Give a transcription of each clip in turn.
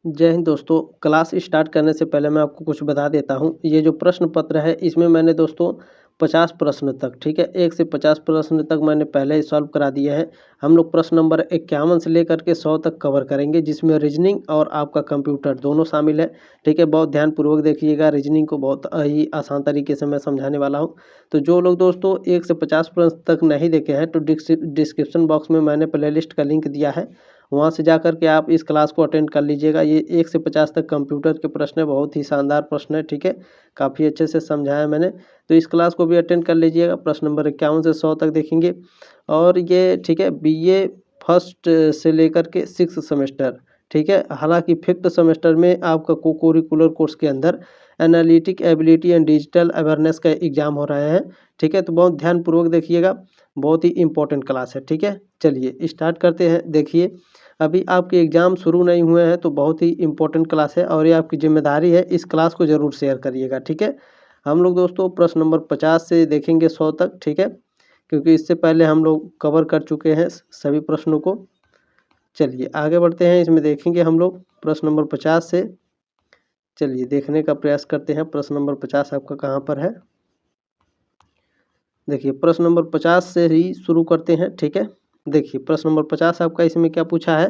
जय हिंद दोस्तों। Class start करने से पहले मैं आपको कुछ बता देता हूँ। ये जो प्रश्न पत्र है इसमें मैंने दोस्तों 50 प्रश्न तक, ठीक है, 1 से 50 प्रश्न तक मैंने पहले ही सॉल्व करा दिया है। हम लोग प्रश्न नंबर 51 से लेकर के 100 तक कवर करेंगे, जिसमें रीजनिंग और आपका कंप्यूटर दोनों शामिल है। ठीक है, बहुत ध्यानपूर्वक देखिएगा। रीजनिंग को बहुत ही आसान तरीके से मैं समझाने वाला हूँ। तो जो लोग दोस्तों 1 से 50 प्रश्न तक नहीं देखे हैं तो डिस्क्रिप्शन बॉक्स में मैंने प्ले लिस्ट का लिंक दिया है, वहाँ से जा कर के आप इस क्लास को अटेंड कर लीजिएगा। ये 1 से 50 तक कंप्यूटर के प्रश्न है, बहुत ही शानदार प्रश्न है। ठीक है, काफ़ी अच्छे से समझाया मैंने, तो इस क्लास को भी अटेंड कर लीजिएगा। प्रश्न नंबर 51 से 100 तक देखेंगे। और ये ठीक है, बीए फर्स्ट से लेकर के 6th सेमेस्टर, ठीक है। हालांकि 5th सेमेस्टर में आपका को करिकुलर कोर्स के अंदर analytic ability and digital awareness का एग्जाम हो रहे हैं। ठीक है, तो बहुत ध्यानपूर्वक देखिएगा, बहुत ही इंपॉर्टेंट क्लास है। ठीक है, चलिए स्टार्ट करते हैं। देखिए, अभी आपके एग्ज़ाम शुरू नहीं हुए हैं तो बहुत ही इम्पोर्टेंट क्लास है और ये आपकी जिम्मेदारी है, इस क्लास को ज़रूर शेयर करिएगा। ठीक है, हम लोग दोस्तों प्रश्न नंबर 50 से देखेंगे 100 तक। ठीक है, क्योंकि इससे पहले हम लोग कवर कर चुके हैं सभी प्रश्नों को। चलिए आगे बढ़ते हैं, इसमें देखेंगे हम लोग प्रश्न नंबर 50 से। चलिए देखने का प्रयास करते हैं प्रश्न नंबर 50 आपका कहाँ पर है। देखिए प्रश्न नंबर 50 से ही शुरू करते हैं। ठीक है, देखिए प्रश्न नंबर 50 आपका इसमें क्या पूछा है।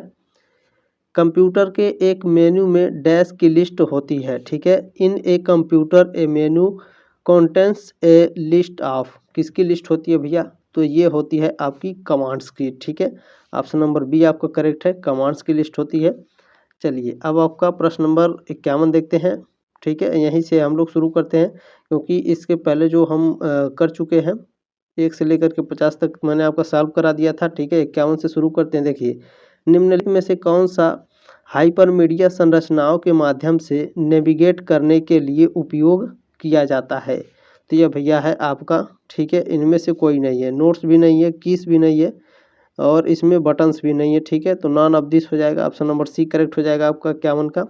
कंप्यूटर के एक मेन्यू में डैश की लिस्ट होती है। ठीक है, in a computer a menu contents a list of, किसकी लिस्ट होती है भैया, तो ये होती है आपकी कमांड्स की। ठीक है, ऑप्शन नंबर बी आपका करेक्ट है, कमांड्स की लिस्ट होती है। चलिए अब आपका प्रश्न नंबर 51 देखते हैं। ठीक है, यहीं से हम लोग शुरू करते हैं, क्योंकि इसके पहले जो हम कर चुके हैं 1 से लेकर के 50 तक मैंने आपका सॉल्व करा दिया था। ठीक है, 51 से शुरू करते हैं। देखिए, निम्नलिखित में से कौन सा हाइपरमीडिया संरचनाओं के माध्यम से नेविगेट करने के लिए उपयोग किया जाता है, तो यह भैया है आपका। ठीक है, इनमें से कोई नहीं है, नोट्स भी नहीं है, कीज भी नहीं है और इसमें बटन्स भी नहीं है। ठीक है, तो नॉन ऑफ दिस हो जाएगा, ऑप्शन नंबर सी करेक्ट हो जाएगा आपका 51 का।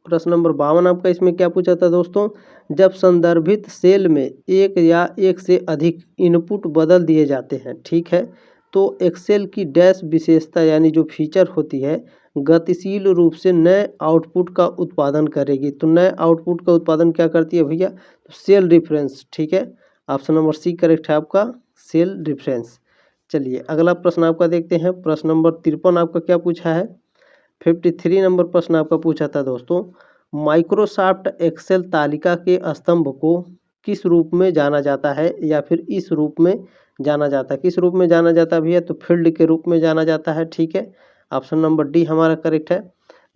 प्रश्न नंबर 52 आपका इसमें क्या पूछा था दोस्तों, जब संदर्भित सेल में एक या एक से अधिक इनपुट बदल दिए जाते हैं, ठीक है, तो एक्सेल की डैश विशेषता यानी जो फीचर होती है गतिशील रूप से नए आउटपुट का उत्पादन करेगी। तो नए आउटपुट का उत्पादन क्या करती है भैया, तो सेल रेफरेंस। ठीक है, ऑप्शन नंबर सी करेक्ट है आपका, सेल रेफरेंस। चलिए अगला प्रश्न आपका देखते हैं। प्रश्न नंबर 53 आपका क्या पूछा है। 53 नंबर प्रश्न आपका पूछा था दोस्तों, माइक्रोसॉफ्ट एक्सेल तालिका के स्तंभ को किस रूप में जाना जाता है, या फिर इस रूप में जाना जाता है। किस रूप में जाना जाता है भैया, तो फील्ड के रूप में जाना जाता है। ठीक है, ऑप्शन नंबर डी हमारा करेक्ट है।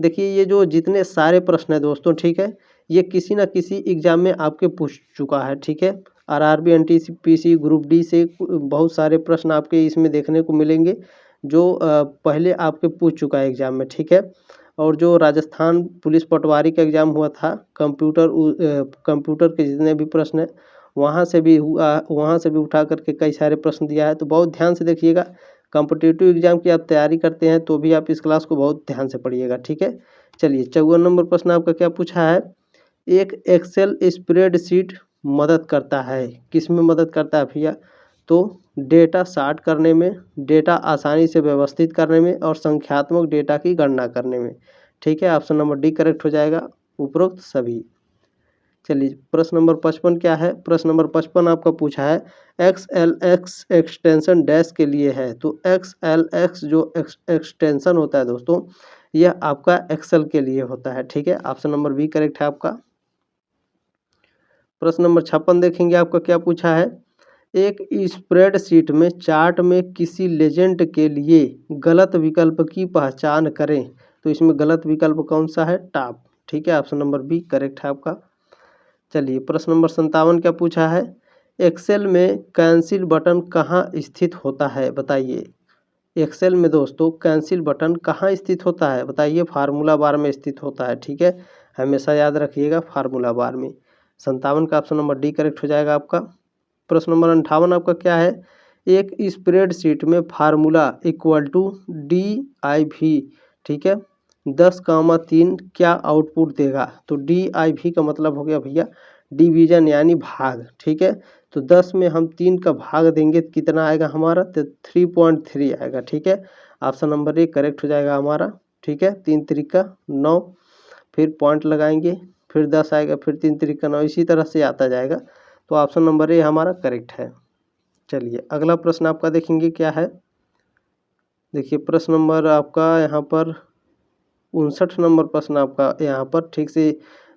देखिए ये जो जितने सारे प्रश्न है दोस्तों, ठीक है, ये किसी ना किसी एग्जाम में आपके पूछ चुका है। ठीक है, आरआरबी एनटीपीसी ग्रुप डी से बहुत सारे प्रश्न आपके इसमें देखने को मिलेंगे जो पहले आपके पूछ चुका है एग्जाम में। ठीक है, और जो राजस्थान पुलिस पटवारी का एग्ज़ाम हुआ था, कंप्यूटर के जितने भी प्रश्न हैं वहाँ से भी हुआ, वहाँ से भी उठा करके कई सारे प्रश्न दिया है। तो बहुत ध्यान से देखिएगा, कॉम्पिटिटिव एग्जाम की आप तैयारी करते हैं तो भी आप इस क्लास को बहुत ध्यान से पढ़िएगा। ठीक है, चलिए 54 नंबर प्रश्न आपका क्या पूछा है, एक एक्सेल स्प्रेडशीट मदद करता है, किस में मदद करता है भैया, तो डेटा सॉर्ट करने में, डेटा आसानी से व्यवस्थित करने में और संख्यात्मक डेटा की गणना करने में। ठीक है, ऑप्शन नंबर डी करेक्ट हो जाएगा, उपरोक्त सभी। चलिए प्रश्न नंबर 55 क्या है। प्रश्न नंबर 55 आपका पूछा है, XLX एक्सटेंशन डैश के लिए है, तो XLX जो एक्सटेंशन होता है दोस्तों, यह आपका एक्सेल के लिए होता है। ठीक है, ऑप्शन नंबर बी करेक्ट है आपका। प्रश्न नंबर 56 देखेंगे, आपका क्या पूछा है, एक स्प्रेडशीट में चार्ट में किसी लेजेंड के लिए गलत विकल्प की पहचान करें, तो इसमें गलत विकल्प कौन सा है, टॉप। ठीक है, ऑप्शन नंबर बी करेक्ट है आपका। चलिए प्रश्न नंबर 57 क्या पूछा है, एक्सेल में कैंसिल बटन कहाँ स्थित होता है, बताइए। एक्सेल में दोस्तों कैंसिल बटन कहाँ स्थित होता है, बताइए। फार्मूला बार में स्थित होता है। ठीक है, हमेशा याद रखिएगा फार्मूला बार में। 57 का ऑप्शन नंबर डी करेक्ट हो जाएगा आपका। प्रश्न नंबर 58 आपका क्या है, एक स्प्रेडशीट में फार्मूला इक्वल टू DIV, ठीक है, 10,3 क्या आउटपुट देगा, तो DIV का मतलब हो गया भैया डिवीजन यानी भाग। ठीक है, तो 10 में हम 3 का भाग देंगे तो कितना आएगा हमारा, तो 3.3 आएगा। ठीक है, ऑप्शन नंबर ए करेक्ट हो जाएगा हमारा। ठीक है, 3 त्रिका 9, फिर पॉइंट लगाएंगे, फिर 10 आएगा, फिर 3 त्रिका 9, इसी तरह से आता जाएगा। तो ऑप्शन नंबर ए हमारा करेक्ट है। चलिए अगला प्रश्न आपका देखेंगे क्या है। देखिए प्रश्न नंबर आपका यहाँ पर 59 नंबर प्रश्न आपका यहाँ पर ठीक से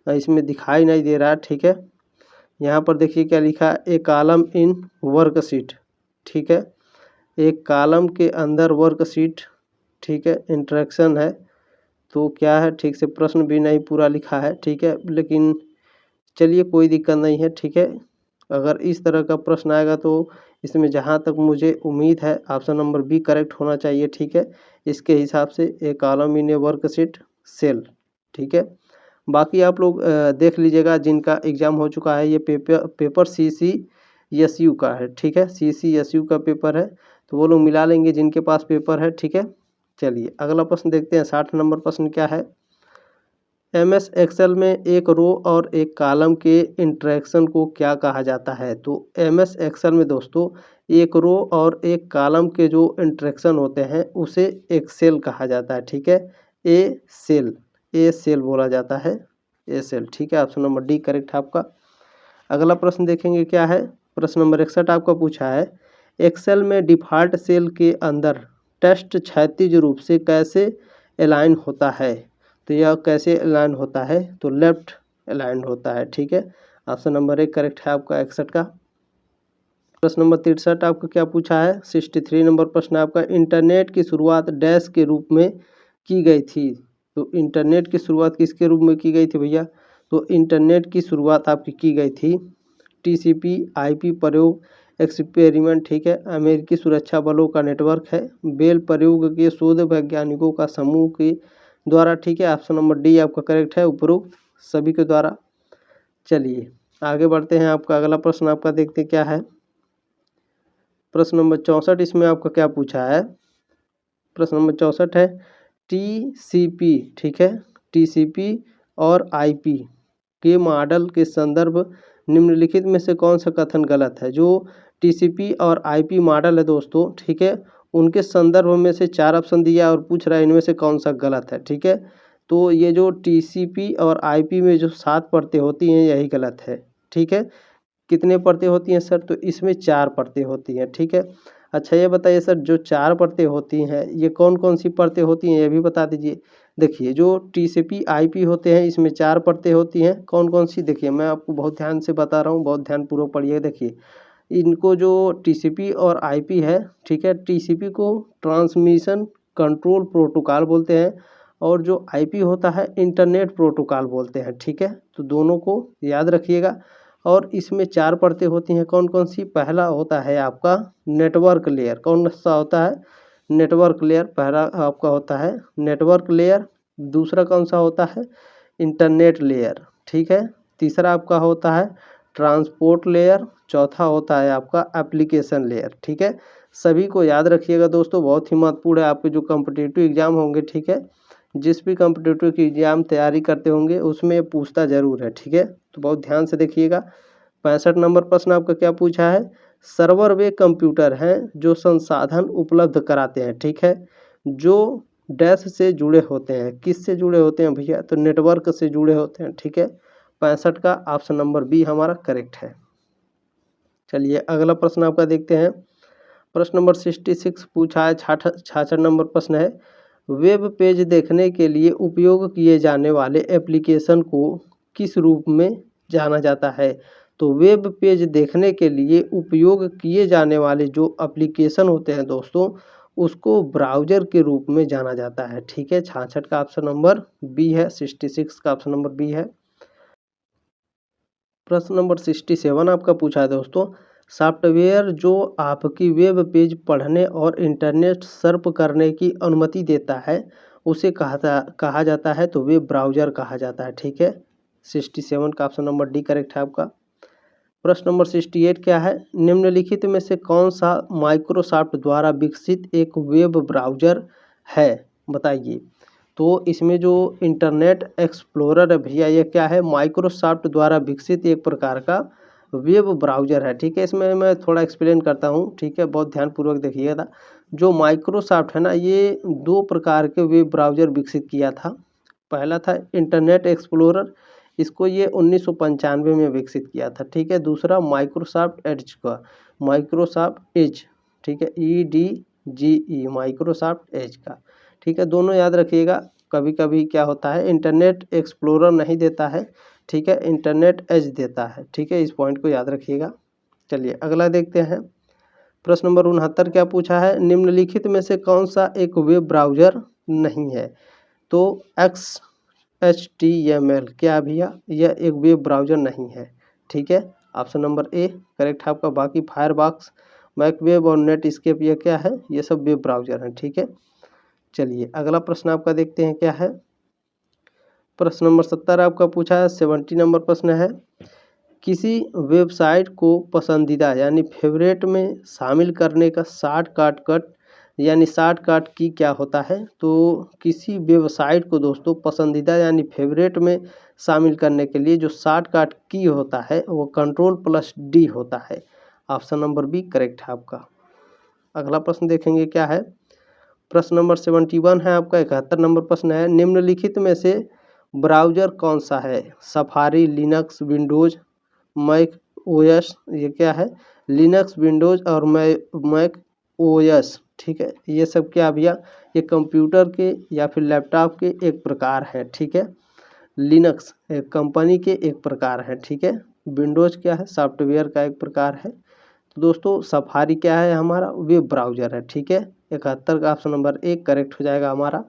इसमें दिखाई नहीं दे रहा है, ठीक है। यहाँ पर देखिए क्या लिखा है, ए कॉलम इन वर्कशीट, ठीक है, एक कॉलम के अंदर वर्कशीट, ठीक है, इंट्रैक्शन है। तो क्या है, ठीक से प्रश्न भी नहीं पूरा लिखा है, ठीक है, लेकिन चलिए कोई दिक्कत नहीं है, ठीक है। अगर इस तरह का प्रश्न आएगा तो इसमें जहाँ तक मुझे उम्मीद है ऑप्शन नंबर बी करेक्ट होना चाहिए, ठीक है। इसके हिसाब से a column in a worksheet cell, ठीक है। बाकी आप लोग देख लीजिएगा जिनका एग्ज़ाम हो चुका है, ये पेपर CCSU का है, ठीक है, CCSU का पेपर है, तो वो लोग मिला लेंगे जिनके पास पेपर है, ठीक है। चलिए अगला प्रश्न देखते हैं। 60 नंबर प्रश्न क्या है, MS एक्सेल में एक रो और एक कॉलम के इंटरेक्शन को क्या कहा जाता है। तो MS एक्सेल में दोस्तों एक रो और एक कॉलम के जो इंटरेक्शन होते हैं उसे एक्सेल कहा जाता है, ठीक है, ए सेल बोला जाता है, ए सेल, ठीक है। ऑप्शन नंबर डी करेक्ट है आपका। अगला प्रश्न देखेंगे क्या है, प्रश्न नंबर 61 आपका पूछा है, एक्सेल में डिफ़ॉल्ट सेल के अंदर टेक्स्ट क्षैतिज रूप से कैसे अलाइन होता है। तो यह कैसे अलाइन होता है, तो लेफ्ट अलाइन होता है, ठीक है। ऑप्शन नंबर ए करेक्ट है आपका 61 का। प्रश्न नंबर 63 आपका क्या पूछा है, 63 नंबर प्रश्न आपका, इंटरनेट की शुरुआत डैश के रूप में की गई थी। तो इंटरनेट की शुरुआत किसके रूप में की गई थी भैया, तो इंटरनेट की शुरुआत आपकी की गई थी TCP IP प्रयोग एक्सपेरिमेंट, ठीक है, अमेरिकी सुरक्षा बलों का नेटवर्क है, बेल प्रयोग के शोध वैज्ञानिकों का समूह के द्वारा, ठीक है। ऑप्शन नंबर डी आपका करेक्ट है, उपरोक्त सभी के द्वारा। चलिए आगे बढ़ते हैं, आपका अगला प्रश्न आपका देखते क्या है। प्रश्न नंबर 64 इसमें आपका क्या पूछा है, प्रश्न नंबर 64 है TCP, ठीक है, TCP और IP के मॉडल के संदर्भ निम्नलिखित में से कौन सा कथन गलत है। जो TCP और IP मॉडल है दोस्तों, ठीक है, उनके संदर्भ में से 4 ऑप्शन दिया और पूछ रहा है इनमें से कौन सा गलत है, ठीक है। तो ये जो TCP और IP में जो 7 परतें होती हैं यही गलत है, ठीक है। कितने परतें होती हैं सर, तो इसमें 4 परतें होती हैं, ठीक है। अच्छा ये बताइए सर, जो 4 परतें होती हैं ये कौन कौन सी परतें होती हैं, ये भी बता दीजिए। देखिए जो TCP IP होते हैं इसमें 4 परतें होती हैं, कौन कौन सी, देखिए मैं आपको बहुत ध्यान से बता रहा हूँ, बहुत ध्यानपूर्वक पढ़िए। देखिए इनको जो TCP और IP है, ठीक है, TCP को ट्रांसमिशन कंट्रोल प्रोटोकॉल बोलते हैं और जो IP होता है इंटरनेट प्रोटोकॉल बोलते हैं, ठीक है। तो दोनों को याद रखिएगा। और इसमें 4 परतें होती हैं, कौन कौन सी, पहला होता है आपका नेटवर्क लेयर, कौन सा होता है, नेटवर्क लेयर पहला आपका होता है नेटवर्क लेयर। दूसरा कौन सा होता है, इंटरनेट लेयर, ठीक है। तीसरा आपका होता है ट्रांसपोर्ट लेयर, चौथा होता है आपका एप्लीकेशन लेयर, ठीक है। सभी को याद रखिएगा दोस्तों, बहुत ही महत्वपूर्ण है आपके जो कॉम्पिटिटिव एग्जाम होंगे, ठीक है, जिस भी कॉम्पिटिटिव की एग्जाम तैयारी करते होंगे उसमें पूछता जरूर है, ठीक है। तो बहुत ध्यान से देखिएगा। 65 नंबर प्रश्न आपका क्या पूछा है, सर्वर वे कंप्यूटर हैं जो संसाधन उपलब्ध कराते हैं, ठीक है, जो डैश से जुड़े होते हैं, किस से जुड़े होते हैं भैया, तो नेटवर्क से जुड़े होते हैं, ठीक है। 65 का ऑप्शन नंबर बी हमारा करेक्ट है। चलिए अगला प्रश्न आपका देखते हैं। प्रश्न नंबर 66 पूछा है, 66 नंबर प्रश्न है, वेब पेज देखने के लिए उपयोग किए जाने वाले एप्लीकेशन को किस रूप में जाना जाता है। तो वेब पेज देखने के लिए उपयोग किए जाने वाले जो एप्लीकेशन होते हैं दोस्तों उसको ब्राउज़र के रूप में जाना जाता है, ठीक है। 66 का ऑप्शन नंबर बी है, 66 का ऑप्शन नंबर बी है। प्रश्न नंबर 67 आपका पूछा है दोस्तों, सॉफ्टवेयर जो आपकी वेब पेज पढ़ने और इंटरनेट सर्फ करने की अनुमति देता है उसे कहा जाता है, तो वेब ब्राउज़र कहा जाता है, ठीक है। 67 का ऑप्शन नंबर डी करेक्ट है आपका। प्रश्न नंबर 68 क्या है, निम्नलिखित में से कौन सा माइक्रोसॉफ्ट द्वारा विकसित एक वेब ब्राउज़र है, बताइए। तो इसमें जो इंटरनेट एक्सप्लोरर है भैया ये क्या है, माइक्रोसॉफ्ट द्वारा विकसित एक प्रकार का वेब ब्राउज़र है, ठीक है। इसमें मैं थोड़ा एक्सप्लेन करता हूँ, ठीक है, बहुत ध्यानपूर्वक देखिएगा। जो माइक्रोसॉफ्ट है ना, ये 2 प्रकार के वेब ब्राउज़र विकसित किया था। पहला था इंटरनेट एक्सप्लोरर, इसको ये 1995 में विकसित किया था, ठीक है। दूसरा माइक्रोसॉफ्ट एज का, माइक्रोसॉफ्ट एज, ठीक है, EDGE, माइक्रोसॉफ्ट एज का, ठीक है। दोनों याद रखिएगा। कभी कभी क्या होता है, इंटरनेट एक्सप्लोरर नहीं देता है, ठीक है, इंटरनेट एज देता है, ठीक है। इस पॉइंट को याद रखिएगा। चलिए अगला देखते हैं। प्रश्न नंबर 69 क्या पूछा है, निम्नलिखित में से कौन सा एक वेब ब्राउज़र नहीं है? तो XHTML क्या भैया, यह एक वेब ब्राउज़र नहीं है, ठीक है। ऑप्शन नंबर ए करेक्ट है आपका। बाकी फायरबॉक्स, मैकवेब और नेटस्केप ये क्या है, ये सब वेब ब्राउज़र हैं, ठीक है। चलिए अगला प्रश्न आपका देखते हैं क्या है। प्रश्न नंबर 70 आपका पूछा है, 70 नंबर प्रश्न है, किसी वेबसाइट को पसंदीदा यानी फेवरेट में शामिल करने का शॉर्टकट यानी शॉर्टकट की क्या होता है? तो किसी वेबसाइट को दोस्तों पसंदीदा यानी फेवरेट में शामिल करने के लिए जो शॉर्टकट की होता है वो Ctrl+D होता है। ऑप्शन नंबर बी करेक्ट है आपका। अगला प्रश्न देखेंगे क्या है। प्रश्न नंबर 71 है आपका। 71 नंबर प्रश्न है, निम्नलिखित में से ब्राउज़र कौन सा है? Safari, Linux, Windows, Mac OS, ये क्या है, लिनक्स, विंडोज़ और मैक ओएस, ठीक है। ये सब क्या भैया, ये कंप्यूटर के या फिर लैपटॉप के एक प्रकार है, ठीक है। लिनक्स एक कंपनी के एक प्रकार है, ठीक है। विंडोज़ क्या है, सॉफ्टवेयर का एक प्रकार है। तो दोस्तों सफारी क्या है, हमारा वेब ब्राउज़र है, ठीक है। 71 का ऑप्शन नंबर ए करेक्ट हो जाएगा हमारा।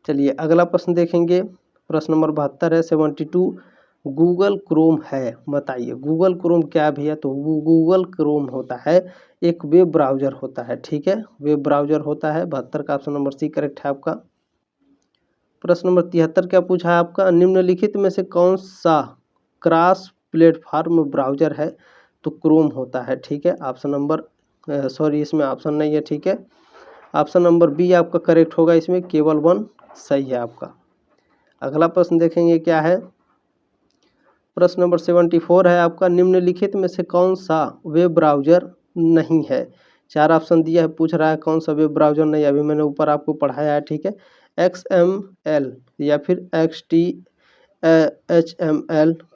चलिए अगला प्रश्न देखेंगे। प्रश्न नंबर 72 है, 72, गूगल क्रोम है, बताइए गूगल क्रोम क्या है भैया? तो गूगल क्रोम होता है एक वेब ब्राउज़र होता है, ठीक है, वेब ब्राउज़र होता है। 72 का ऑप्शन नंबर सी करेक्ट है आपका। प्रश्न नंबर 73 क्या पूछा है आपका, निम्नलिखित में से कौन सा क्रॉस प्लेटफॉर्म ब्राउज़र है? तो क्रोम होता है, ठीक है। ऑप्शन नंबर सॉरी इसमें ऑप्शन नहीं है, ठीक है। ऑप्शन नंबर बी आपका करेक्ट होगा, इसमें केवल 1 सही है आपका। अगला प्रश्न देखेंगे क्या है। प्रश्न नंबर 74 है आपका, निम्नलिखित में से कौन सा वेब ब्राउज़र नहीं है? 4 ऑप्शन दिया है, पूछ रहा है कौन सा वेब ब्राउज़र नहीं है। अभी मैंने ऊपर आपको पढ़ाया है, ठीक है। XML या फिर HTML,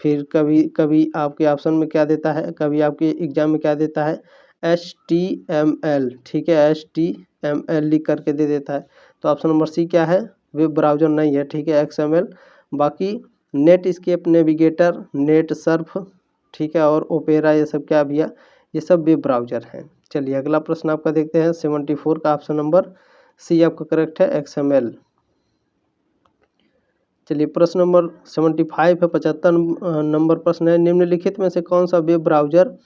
फिर कभी कभी आपके ऑप्शन में क्या देता है, कभी आपके एग्जाम में क्या देता है, HTML, ठीक है, HTML लिख करके दे देता है। तो ऑप्शन नंबर सी क्या है, वेब ब्राउज़र नहीं है, ठीक है, XML। बाकी नेटस्केप, नेविगेटर, नेट सर्फ, ठीक है, और ओपेरा, ये सब क्या भैया, ये सब वेब ब्राउज़र हैं। चलिए अगला प्रश्न आपका देखते हैं। 74 का ऑप्शन नंबर सी आपका करेक्ट है, XML। चलिए प्रश्न नंबर 75 है, 75 नंबर प्रश्न है, निम्नलिखित में से कौन सा वेब ब्राउज़र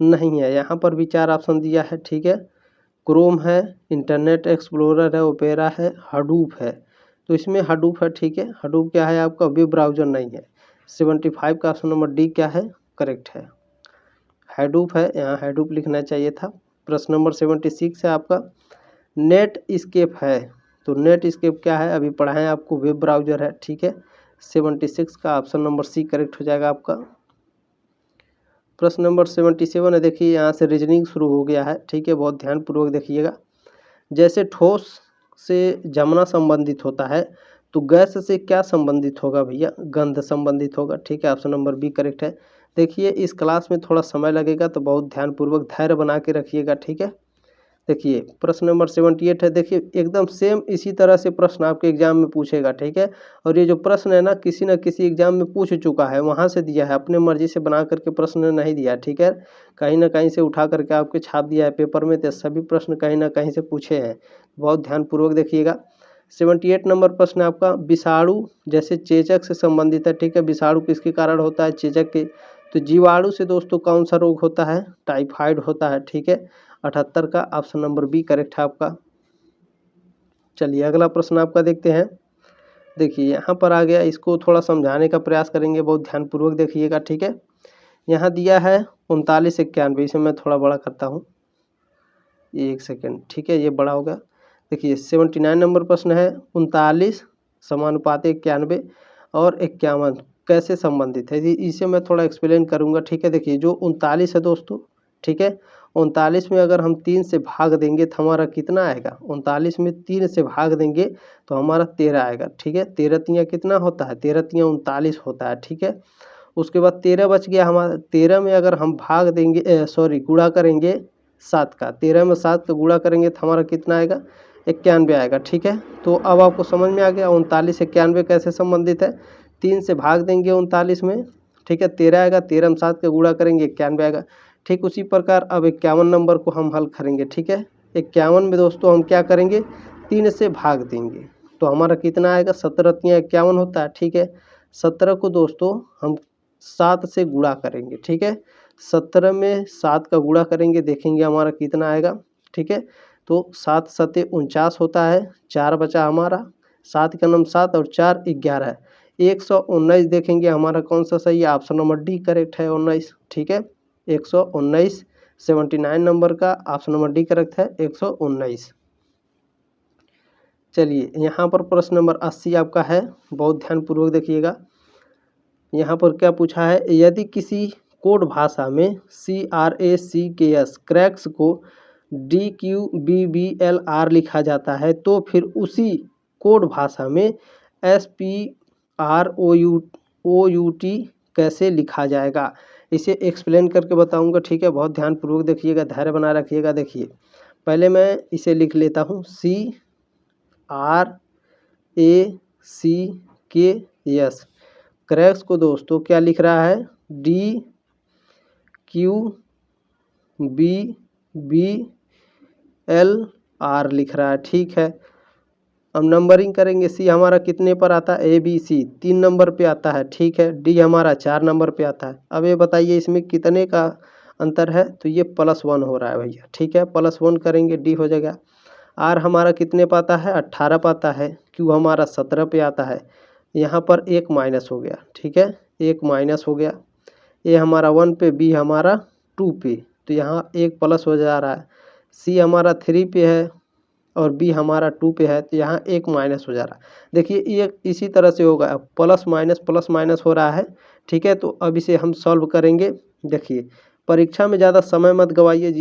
नहीं है? यहाँ पर भी 4 ऑप्शन दिया है, ठीक है। क्रोम है, इंटरनेट एक्सप्लोरर है, ओपेरा है, हडूप है। तो इसमें हडूप है, ठीक है। हडूप क्या है आपका, वेब ब्राउज़र नहीं है। 75 का ऑप्शन नंबर डी क्या है, करेक्ट है, हडूप है, यहाँ हडूप लिखना चाहिए था। प्रश्न नंबर 76 है आपका, नेट स्केप है। तो नेट स्केप क्या है, अभी पढ़ाएं आपको, वेब ब्राउज़र है, ठीक है। 76 का ऑप्शन नंबर सी करेक्ट हो जाएगा आपका। प्रश्न नंबर 77 है, देखिए यहाँ से रीजनिंग शुरू हो गया है, ठीक है, बहुत ध्यानपूर्वक देखिएगा। जैसे ठोस से जमना संबंधित होता है, तो गैस से क्या संबंधित होगा भैया, गंध संबंधित होगा, ठीक है। ऑप्शन नंबर बी करेक्ट है। देखिए इस क्लास में थोड़ा समय लगेगा, तो बहुत ध्यानपूर्वक धैर्य बना के रखिएगा, ठीक है। देखिए प्रश्न नंबर 78 है, देखिए एकदम सेम इसी तरह से प्रश्न आपके एग्जाम में पूछेगा, ठीक है। और ये जो प्रश्न है ना किसी एग्जाम में पूछ चुका है, वहाँ से दिया है, अपने मर्जी से बना करके प्रश्न नहीं दिया, ठीक है। कहीं ना कहीं से उठा करके आपके छाप दिया है पेपर में, तो सभी प्रश्न कहीं ना कहीं से पूछे हैं, बहुत ध्यानपूर्वक देखिएगा। 78 नंबर प्रश्न आपका, विषाणु जैसे चेचक से संबंधित है, ठीक है। विषाणु किसके कारण होता है, चेचक के। तो जीवाणु से दोस्तों कौन सा रोग होता है, टाइफाइड होता है, ठीक है। 78 का ऑप्शन नंबर बी करेक्ट है आपका। चलिए अगला प्रश्न आपका देखते हैं। देखिए यहाँ पर आ गया, इसको थोड़ा समझाने का प्रयास करेंगे, बहुत ध्यानपूर्वक देखिएगा, ठीक है। यहाँ दिया है 3991, इसे मैं थोड़ा बड़ा करता हूँ, ये 1 सेकेंड, ठीक है, ये बड़ा होगा। देखिए 79 नंबर प्रश्न है, 39 समानुपाती 91 और 51 कैसे संबंधित है, इसे मैं थोड़ा एक्सप्लेन करूँगा। ठीक है, देखिए जो 39 है दोस्तों, ठीक है, 39 में अगर हम 3 से भाग देंगे तो हमारा कितना आएगा, 39 में 3 से भाग देंगे तो हमारा 13 आएगा। ठीक है, 13 तियाँ कितना होता है, 13 तियाँ 39 होता है। ठीक है, उसके बाद 13 बच गया हमारा, 13 में अगर हम भाग देंगे गुणा करेंगे 7 का, 13 में 7 का गुणा करेंगे तो हमारा कितना आएगा, 91 आएगा। ठीक है, तो अब आपको समझ में आ गया 39 91 कैसे संबंधित है। 3 से भाग देंगे 39 में, ठीक है, 13 आएगा, 13 में 7 का गुणा करेंगे 91 आएगा। ठीक उसी प्रकार अब 51 नंबर को हम हल करेंगे। ठीक है, 51 में दोस्तों हम क्या करेंगे, 3 से भाग देंगे तो हमारा कितना आएगा, 17 तियाँ 51 होता है। ठीक है, 17 को दोस्तों हम 7 से गुणा करेंगे। ठीक है, 17 में 7 का गुणा करेंगे, देखेंगे हमारा कितना आएगा। ठीक है, तो 7 सते 49 होता है, 4 बचा हमारा, 7 का नाम 7 और 4 11 है, 119 देखेंगे हमारा कौन सा सही है, ऑप्शन नंबर डी करेक्ट है 19। ठीक है, 119 79 नंबर का ऑप्शन नंबर डी करेक्ट है 119। चलिए यहाँ पर प्रश्न नंबर 80 आपका है, बहुत ध्यानपूर्वक देखिएगा। यहाँ पर क्या पूछा है, यदि किसी कोड भाषा में CRACKS क्रैक्स को DQBBLR लिखा जाता है तो फिर उसी कोड भाषा में SPROUT कैसे लिखा जाएगा, इसे एक्सप्लेन करके बताऊंगा। ठीक है, बहुत ध्यानपूर्वक देखिएगा, धैर्य बना रखिएगा। देखिए पहले मैं इसे लिख लेता हूँ, CRACKS क्रैक्स को दोस्तों क्या लिख रहा है, DQBBLR लिख रहा है। ठीक है, अब नंबरिंग करेंगे, सी हमारा कितने पर आता है, ABC 3 नंबर पे आता है। ठीक है, डी हमारा 4 नंबर पे आता है। अब ये बताइए इसमें कितने का अंतर है, तो ये +1 हो रहा है भैया। ठीक है, +1 करेंगे, डी हो जाएगा। आर हमारा कितने पे आता है, 18 पे आता है। क्यू हमारा 17 पे आता है। यहाँ पर एक माइनस हो गया। ठीक है, एक माइनस हो गया, ए हमारा 1 पे, बी हमारा 2 पे, तो यहाँ एक प्लस हो जा रहा है। सी हमारा 3 पे है और बी हमारा 2 पे है, तो यहाँ एक माइनस हो जा रहा है। देखिए ये इसी तरह से होगा, प्लस माइनस हो रहा है। ठीक है, तो अब इसे हम सॉल्व करेंगे। देखिए परीक्षा में ज़्यादा समय मत गवाइए,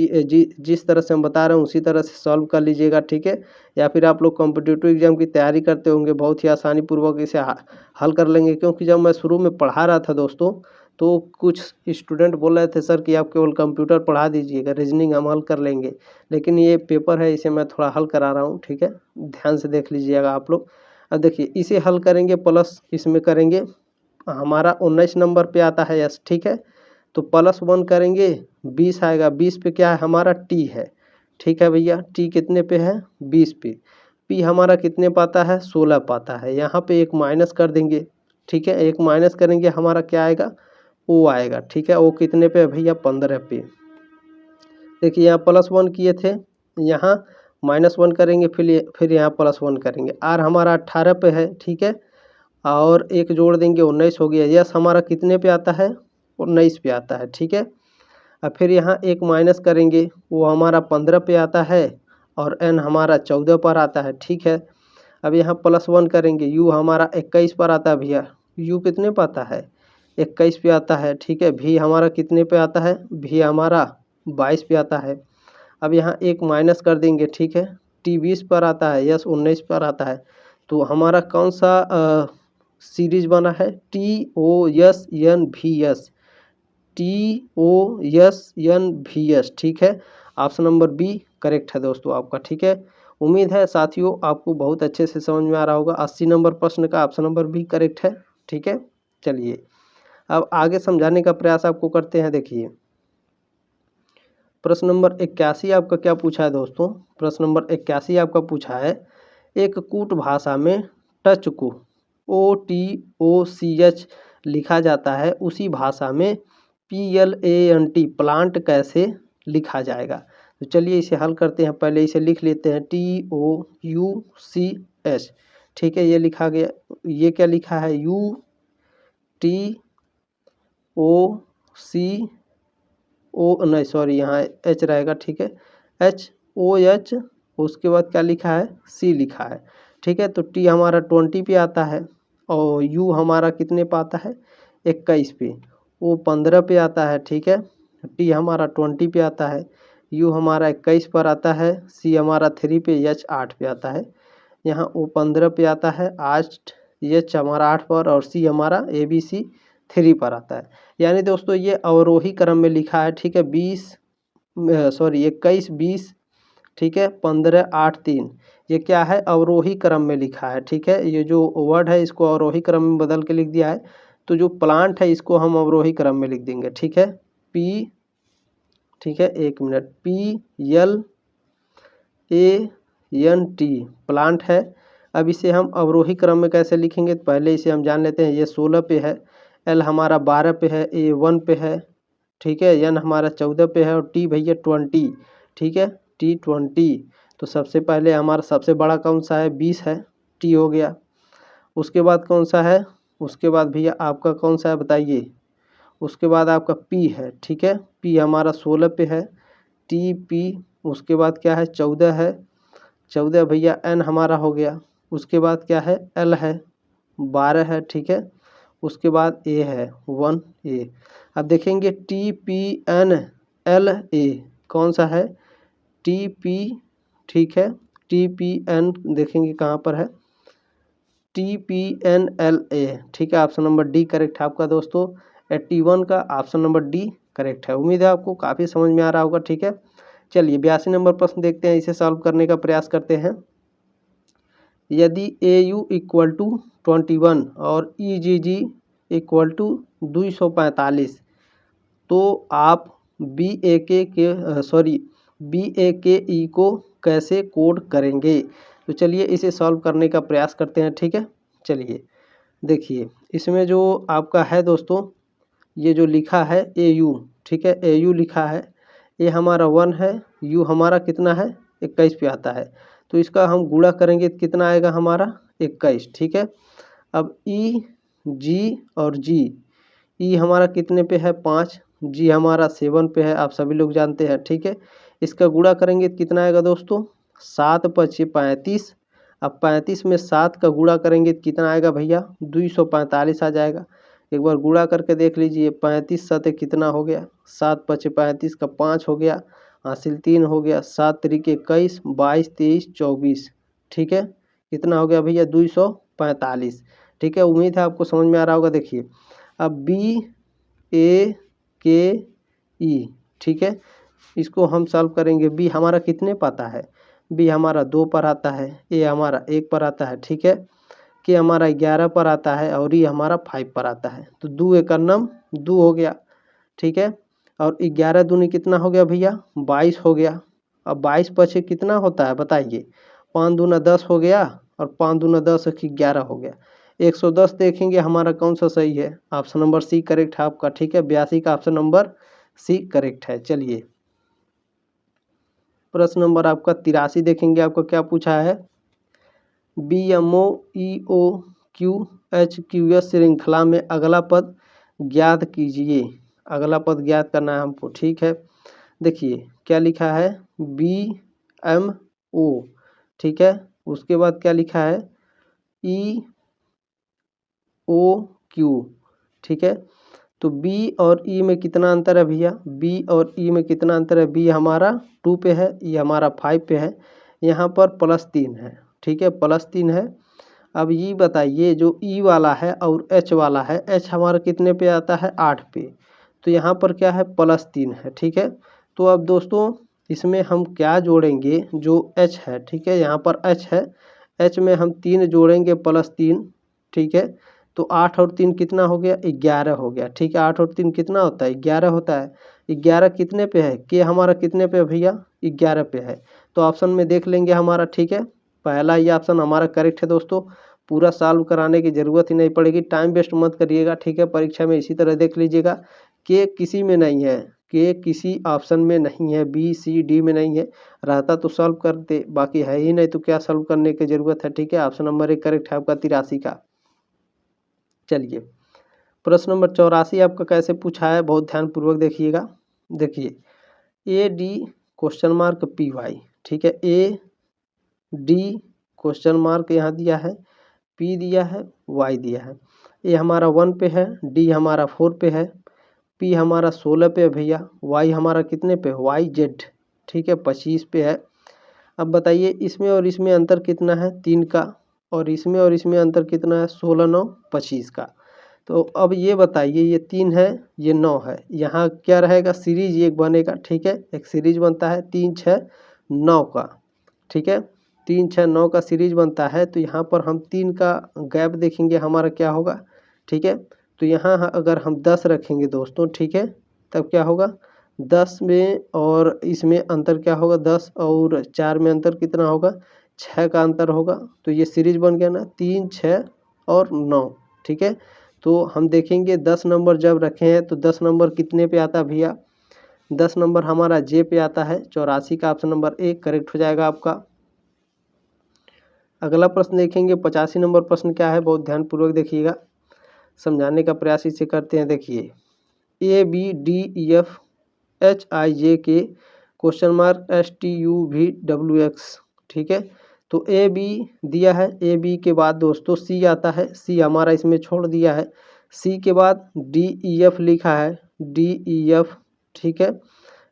जिस तरह से हम बता रहे हैं उसी तरह से सॉल्व कर लीजिएगा। ठीक है, या फिर आप लोग कॉम्पिटिटिव एग्जाम की तैयारी करते होंगे, बहुत ही आसानी पूर्वक इसे हल कर लेंगे। क्योंकि जब मैं शुरू में पढ़ा रहा था दोस्तों, तो कुछ स्टूडेंट बोल रहे थे सर कि आप केवल कंप्यूटर पढ़ा दीजिएगा, रीजनिंग हम हल कर लेंगे, लेकिन ये पेपर है, इसे मैं थोड़ा हल करा रहा हूँ। ठीक है, ध्यान से देख लीजिएगा आप लोग। अब देखिए इसे हल करेंगे, प्लस इसमें करेंगे, हमारा 19 नंबर पे आता है यस। ठीक है, तो +1 करेंगे, 20 आएगा, 20 पे क्या है हमारा, टी है। ठीक है भैया, टी कितने पे है, 20 पे। पी हमारा कितने पाता है, 16 पाता है। यहाँ पे एक माइनस कर देंगे। ठीक है, एक माइनस करेंगे, हमारा क्या आएगा, ओ आएगा। ठीक है, ओ कितने पे है भैया, 15 पे। देखिए यहाँ +1 किए थे, यहाँ -1 करेंगे, फिर यहाँ +1 करेंगे। आर हमारा 18 पे है। ठीक है, और एक जोड़ देंगे, 19 हो गया। यस हमारा कितने पे आता है, 19 पे आता है। ठीक है, अब फिर यहाँ एक माइनस करेंगे, वो हमारा 15 पे आता है और एन हमारा 14 पर आता है। ठीक है, अब यहाँ +1 करेंगे, यू हमारा 21 पर आता है भैया। यू कितने पे आता है, 21 पे आता है। ठीक है, भी हमारा कितने पे आता है, भी हमारा 22 पे आता है। अब यहाँ एक माइनस कर देंगे। ठीक है, टी 20 पर आता है, यस 19 पर आता है। तो हमारा कौन सा सीरीज बना है, TOSNVS, TOSNVS। ठीक है, ऑप्शन नंबर बी करेक्ट है दोस्तों आपका। ठीक है, उम्मीद है साथियों आपको बहुत अच्छे से समझ में आ रहा होगा। 80 नंबर प्रश्न का ऑप्शन नंबर बी करेक्ट है। ठीक है, चलिए अब आगे समझाने का प्रयास आपको करते हैं। देखिए प्रश्न नंबर 81 आपका क्या पूछा है दोस्तों, प्रश्न नंबर 81 आपका पूछा है, एक कूट भाषा में टच को OTOCH लिखा जाता है, उसी भाषा में PLANT प्लांट कैसे लिखा जाएगा। तो चलिए इसे हल करते हैं। पहले इसे लिख लेते हैं, TOUCH। ठीक है, ये लिखा गया, ये क्या लिखा है, UTOCO, नहीं सॉरी यहाँ H रहेगा। ठीक है, HOH, उसके बाद क्या लिखा है, C लिखा है। ठीक है, तो टी हमारा 20 पे आता है और U हमारा कितने पे आता है 21 पे, O 15 पे आता है, ठीक है। T हमारा 20 पे आता है, U हमारा 21 पर आता है, C हमारा 3 पे, H 8 पे आता है। यहाँ O 15 पे आता है, H हमारा 8 पर और C हमारा ABC 3 पर आता है। यानी दोस्तों ये अवरोही क्रम में लिखा है, ठीक है। 21 20, ठीक है, 15 8 3, ये क्या है अवरोही क्रम में लिखा है, ठीक है। ये जो वर्ड है इसको अवरोही क्रम में बदल के लिख दिया है, तो जो प्लांट है इसको हम अवरोही क्रम में लिख देंगे, ठीक है। P, ठीक है, 1 मिनट, PLANT प्लांट है। अब इसे हम अवरोही क्रम में कैसे लिखेंगे, तो पहले इसे हम जान लेते हैं। ये 16 पे है, L हमारा 12 पे है, A 1 पे है, ठीक है, N हमारा 14 पे है और T भैया 20, ठीक है, T 20। तो सबसे पहले हमारा सबसे बड़ा कौन सा है 20 है, T हो गया। उसके बाद कौन सा है, उसके बाद भैया आपका कौन सा है बताइए, उसके बाद आपका P है, ठीक है। P हमारा 16 पे है, TP। उसके बाद क्या है 14 है, 14 भैया N हमारा हो गया। उसके बाद क्या है L है, 12 है, ठीक है। उसके बाद A है 1A। अब देखेंगे TPNLA कौन सा है, TP, ठीक है, TPN देखेंगे कहाँ पर है, TPNLA, ठीक है। ऑप्शन नंबर डी करेक्ट है आपका दोस्तों। 81 का ऑप्शन नंबर डी करेक्ट है। उम्मीद है आपको काफ़ी समझ में आ रहा होगा, ठीक है। चलिए 82 नंबर प्रश्न देखते हैं, इसे सॉल्व करने का प्रयास करते हैं। यदि AU इक्वल टू 21 और EGG इक्वल टू 245, तो आप BAKE को कैसे कोड करेंगे। तो चलिए इसे सॉल्व करने का प्रयास करते हैं, ठीक है। चलिए देखिए इसमें जो आपका है दोस्तों, ये जो लिखा है AU, ठीक है, AU लिखा है, ये हमारा 1 है, U हमारा कितना है 21 पे आता है, तो इसका हम गुणा करेंगे तो कितना आएगा हमारा 21, ठीक है। अब EG और G, E हमारा कितने पे है 5, G हमारा 7 पे है, आप सभी लोग जानते हैं, ठीक है। इसका गुणा करेंगे तो कितना आएगा दोस्तों 7 5 35। अब 35 में 7 का गुणा करेंगे तो कितना आएगा भैया 245 आ जाएगा। एक बार गुणा करके देख लीजिए, 35 7 कितना हो गया, 7 5 35 का 5 हो गया, हासिल 3 हो गया, 7 3 21 22 23 24, ठीक है। कितना हो गया भैया 245, ठीक है। उम्मीद है आपको समझ में आ रहा होगा। देखिए अब BAKE, ठीक है, इसको हम सॉल्व करेंगे। B हमारा कितने पर आता है, B हमारा 2 पर आता है, A हमारा 1 पर आता है, ठीक है, K हमारा 11 पर आता है और E हमारा 5 पर आता है। तो 2 एकड़ नम 2 हो गया, ठीक है। और 11 दूनी कितना हो गया भैया 22 हो गया। अब 22 पछे कितना होता है बताइए, 5 दूना 10 हो गया और 5 दूना 10 11 हो गया। 110 देखेंगे हमारा कौन सा सही है, ऑप्शन नंबर सी करेक्ट है आपका, ठीक है। 82 का ऑप्शन नंबर सी करेक्ट है। चलिए प्रश्न नंबर आपका 83 देखेंगे, आपको क्या पूछा है, BMOEOQHQS श्रृंखला में अगला पद ज्ञात कीजिए। अगला पद ज्ञात करना है हमको, ठीक है। देखिए क्या लिखा है BMO, ठीक है। उसके बाद क्या लिखा है EOQ, ठीक है। तो B और E में कितना अंतर है भैया, B और E में कितना अंतर है, B हमारा 2 पे है, E हमारा 5 पे है, यहाँ पर +3 है, ठीक है, +3 है। अब ये बताइए जो E वाला है और H वाला है, H हमारा कितने पे आता है 8 पे, तो यहाँ पर क्या है +3 है, ठीक है। तो अब दोस्तों इसमें हम क्या जोड़ेंगे, जो H है, ठीक है, यहाँ पर H है, H में हम 3 जोड़ेंगे +3, ठीक है। तो 8 और 3 कितना हो गया 11 हो गया, ठीक है। 8 और 3 कितना होता है 11 होता है। 11 कितने पे है, के हमारा कितने पे है भैया 11 पे है, तो ऑप्शन में देख लेंगे हमारा, ठीक है। पहला ये ऑप्शन हमारा करेक्ट है दोस्तों। पूरा सॉल्व कराने की ज़रूरत ही नहीं पड़ेगी, टाइम वेस्ट मत करिएगा, ठीक है। परीक्षा में इसी तरह देख लीजिएगा, के किसी में नहीं है, के किसी ऑप्शन में नहीं है, बी सी डी में नहीं है, रहता तो सॉल्व करते, बाकी है ही नहीं तो क्या सॉल्व करने की ज़रूरत है, ठीक है। ऑप्शन नंबर 1 करेक्ट है आपका 83 का। चलिए प्रश्न नंबर 84 आपका कैसे पूछा है, बहुत ध्यानपूर्वक देखिएगा। देखिए AD?PY, ठीक है, AD? यहाँ दिया है P दिया है, Y दिया है। A हमारा 1 पे है, D हमारा 4 पे है, P हमारा 16 पे है भैया, Y हमारा कितने पे, YZ ठीक है 25 पे है। अब बताइए इसमें और इसमें अंतर कितना है, 3 का, और इसमें अंतर कितना है, 16 9 25 का। तो अब ये बताइए ये 3 है, ये 9 है, यहाँ क्या रहेगा, सीरीज एक बनेगा ठीक है, एक सीरीज बनता है 3 6 9 का ठीक है, 3 6 9 का सीरीज बनता है। तो यहाँ पर हम 3 का गैप देखेंगे हमारा क्या होगा ठीक है। तो यहाँ अगर हम 10 रखेंगे दोस्तों ठीक है, तब क्या होगा 10 में और इसमें अंतर क्या होगा, 10 और 4 में अंतर कितना होगा, 6 का अंतर होगा। तो ये सीरीज बन गया ना 3 6 और 9 ठीक है। तो हम देखेंगे 10 नंबर जब रखे हैं तो 10 नंबर कितने पे आता है भैया, 10 नंबर हमारा जे पे आता है, 84 का ऑप्शन नंबर ए करेक्ट हो जाएगा आपका। अगला प्रश्न देखेंगे 85 नंबर प्रश्न क्या है, बहुत ध्यानपूर्वक देखिएगा, समझाने का प्रयास इसे करते हैं। देखिए ABDEFHIJ क्वेश्चन मार्क STUVWX ठीक है। तो AB दिया है, AB के बाद दोस्तों C आता है, C हमारा इसमें छोड़ दिया है, C के बाद DEF लिखा है, DEF ठीक है,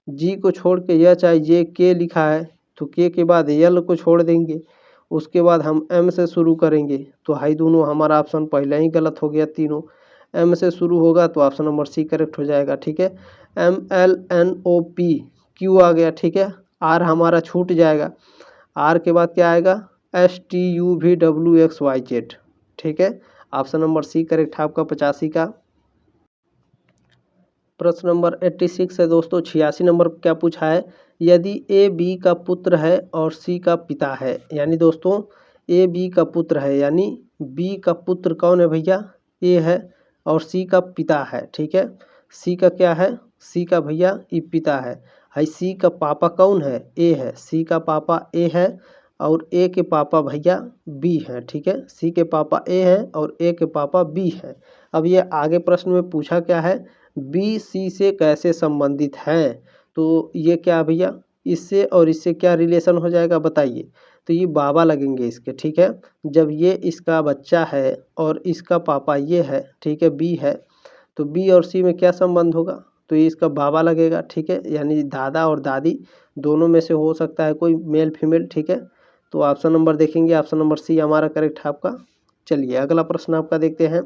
G को छोड़ के HIJ K लिखा है, तो K के बाद L को छोड़ देंगे, उसके बाद हम M से शुरू करेंगे। तो हाई दोनों हमारा ऑप्शन पहले ही गलत हो गया, तीनों M से शुरू होगा तो ऑप्शन नंबर C करेक्ट हो जाएगा ठीक है। MLNOP Q आ गया ठीक है, R हमारा छूट जाएगा, R के बाद क्या आएगा STUVWXYZ ठीक है, ऑप्शन नंबर C करेक्ट है आपका 85 का। प्रश्न नंबर 86 है दोस्तों, 86 नंबर क्या पूछा है, यदि A B का पुत्र है और C का पिता है, यानी दोस्तों A B का पुत्र है, यानी B का पुत्र कौन है भैया, A है, और C का पिता है ठीक है। C का क्या है, C का भैया ये पिता है, C का पापा कौन है, A है, C का पापा A है और A के पापा भैया B है ठीक है, C के पापा A है और A के पापा B है। अब ये आगे प्रश्न में पूछा क्या है, B C से कैसे संबंधित हैं, तो ये क्या भैया इससे और इससे क्या रिलेशन हो जाएगा बताइए। तो ये बाबा लगेंगे इसके ठीक है, जब ये इसका बच्चा है और इसका पापा ये है ठीक है B है, तो B और C में क्या संबंध होगा, तो ये इसका बाबा लगेगा ठीक है, यानी दादा और दादी दोनों में से हो सकता है कोई मेल फीमेल ठीक है। तो ऑप्शन नंबर देखेंगे, ऑप्शन नंबर C हमारा करेक्ट है आपका। चलिए अगला प्रश्न आपका देखते हैं।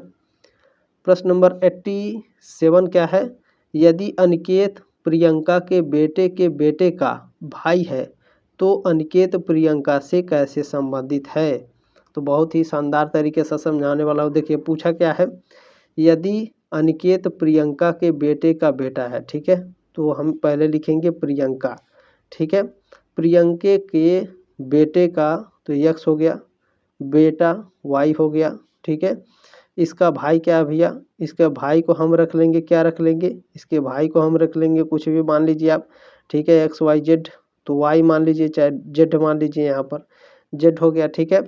प्रश्न नंबर 87 क्या है, यदि अनिकेत प्रियंका के बेटे का भाई है तो अनिकेत प्रियंका से कैसे संबंधित है। तो बहुत ही शानदार तरीके से समझाने वाला हूँ। देखिए पूछा क्या है, यदि अनिकेत प्रियंका के बेटे का बेटा है ठीक है, तो हम पहले लिखेंगे प्रियंका ठीक है, प्रियंके के बेटे का तो X हो गया, बेटा Y हो गया ठीक है। इसका भाई क्या है भैया, इसके भाई को हम रख लेंगे, क्या रख लेंगे, इसके भाई को हम रख लेंगे कुछ भी मान लीजिए आप ठीक है, XYZ, तो Y मान लीजिए चाहे Z मान लीजिए, यहाँ पर Z हो गया ठीक है।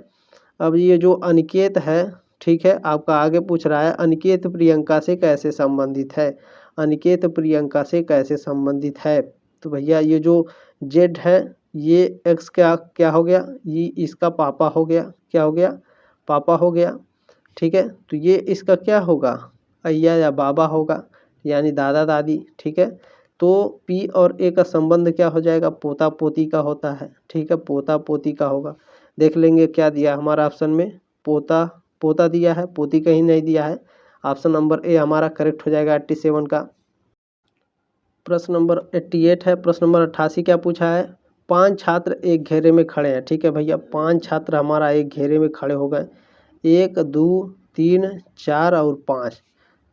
अब ये जो अनिकेत है ठीक है, आपका आगे पूछ रहा है अनिकेत प्रियंका से कैसे संबंधित है, अनिकेत प्रियंका से कैसे संबंधित है। तो भैया ये जो Z है ये X क्या हो गया, ये इसका पापा हो गया, क्या हो गया, पापा हो गया ठीक है। तो ये इसका क्या होगा, अय्या या बाबा होगा, यानी दादा दादी ठीक है। तो P और A का संबंध क्या हो जाएगा, पोता पोती का होता है ठीक है, पोता पोती का होगा। देख लेंगे क्या दिया हमारा ऑप्शन में, पोता पोता दिया है, पोती कहीं नहीं दिया है, ऑप्शन नंबर A हमारा करेक्ट हो जाएगा 87 का। प्रश्न नंबर 88 है। प्रश्न नंबर 88 क्या पूछा है, 5 छात्र एक घेरे में खड़े हैं ठीक है भैया, 5 छात्र हमारा एक घेरे में खड़े हो गए, 1 2 3 4 और 5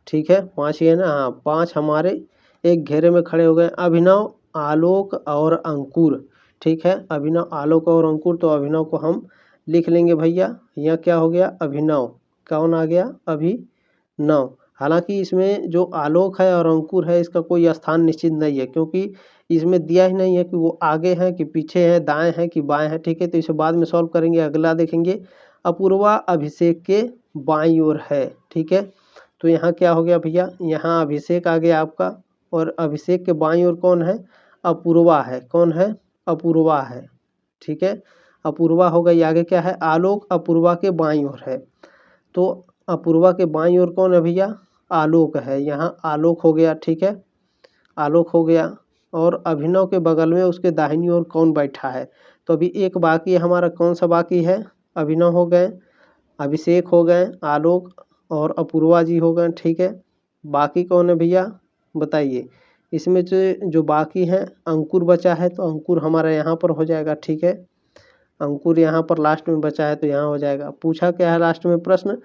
ठीक है, 5 ही है ना, हाँ 5 हमारे एक घेरे में खड़े हो गए। अभिनव आलोक और अंकुर ठीक है, अभिनव आलोक और अंकुर, तो अभिनव को हम लिख लेंगे भैया, यह क्या हो गया अभिनव, कौन आ गया अभिनव। हालांकि इसमें जो आलोक है और अंकुर है इसका कोई स्थान निश्चित नहीं है, क्योंकि इसमें दिया ही नहीं है कि वो आगे हैं कि पीछे हैं, दाएं हैं कि बाएं हैं ठीक है, तो इसे बाद में सॉल्व करेंगे। अगला देखेंगे, अपूर्वा अभिषेक के बाईं ओर है ठीक है, तो यहाँ क्या हो गया भैया, यहाँ अभिषेक आ गया आपका, और अभिषेक के बाईं ओर कौन है, अपूर्वा है, कौन है अपूर्वा है ठीक है। अपूर्वा हो गई, आगे क्या है आलोक अपूर्वा के बाईं ओर है। तो अपूर्वा के बाईं ओर कौन है भैया, आलोक है, यहाँ आलोक हो गया, ठीक है, आलोक हो गया। और अभिनव के बगल में उसके दाहिनी ओर कौन बैठा है, तो अभी एक बाकी है हमारा, कौन सा बाकी है, अभिनव हो गए, अभिषेक हो गए, आलोक और अपूर्वा जी हो गए, ठीक है। बाकी कौन है भैया बताइए, इसमें जो बाकी है अंकुर बचा है, तो अंकुर हमारा यहाँ पर हो जाएगा, ठीक है, अंकुर यहाँ पर लास्ट में बचा है तो यहाँ हो जाएगा। पूछा क्या है लास्ट में प्रश्न,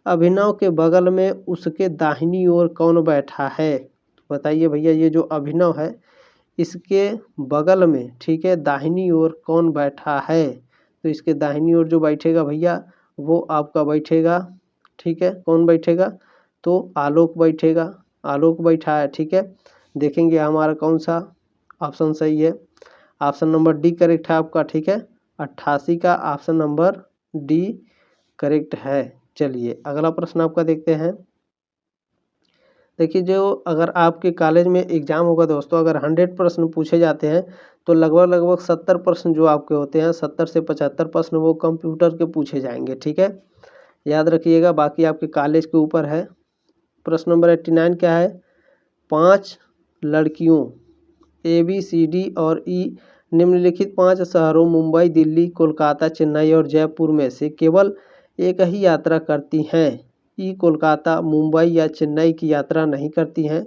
अभिनव के बगल में उसके दाहिनी ओर कौन बैठा है, तो बताइए भैया ये जो अभिनव है इसके बगल में, ठीक है, दाहिनी ओर कौन बैठा है, तो इसके दाहिनी ओर जो बैठेगा भैया वो आपका बैठेगा, ठीक है, कौन बैठेगा, तो आलोक बैठेगा, आलोक बैठा है, ठीक है। देखेंगे हमारा कौन सा ऑप्शन सही है, ऑप्शन नंबर डी करेक्ट है आपका, ठीक है, 88 का ऑप्शन नंबर डी करेक्ट है। चलिए अगला प्रश्न आपका देखते हैं। देखिए जो अगर आपके कॉलेज में एग्ज़ाम होगा दोस्तों, अगर 100 प्रश्न पूछे जाते हैं तो लगभग 70 प्रश्न जो आपके होते हैं, 70 से 75 प्रश्न वो कंप्यूटर के पूछे जाएंगे, ठीक है, याद रखिएगा, बाकी आपके कॉलेज के ऊपर है। प्रश्न नंबर 89 क्या है, 5 लड़कियों ABCD और E निम्नलिखित 5 शहरों मुंबई, दिल्ली, कोलकाता, चेन्नई और जयपुर में से केवल एक ही यात्रा करती हैं। E कोलकाता, मुंबई या चेन्नई की यात्रा नहीं करती हैं।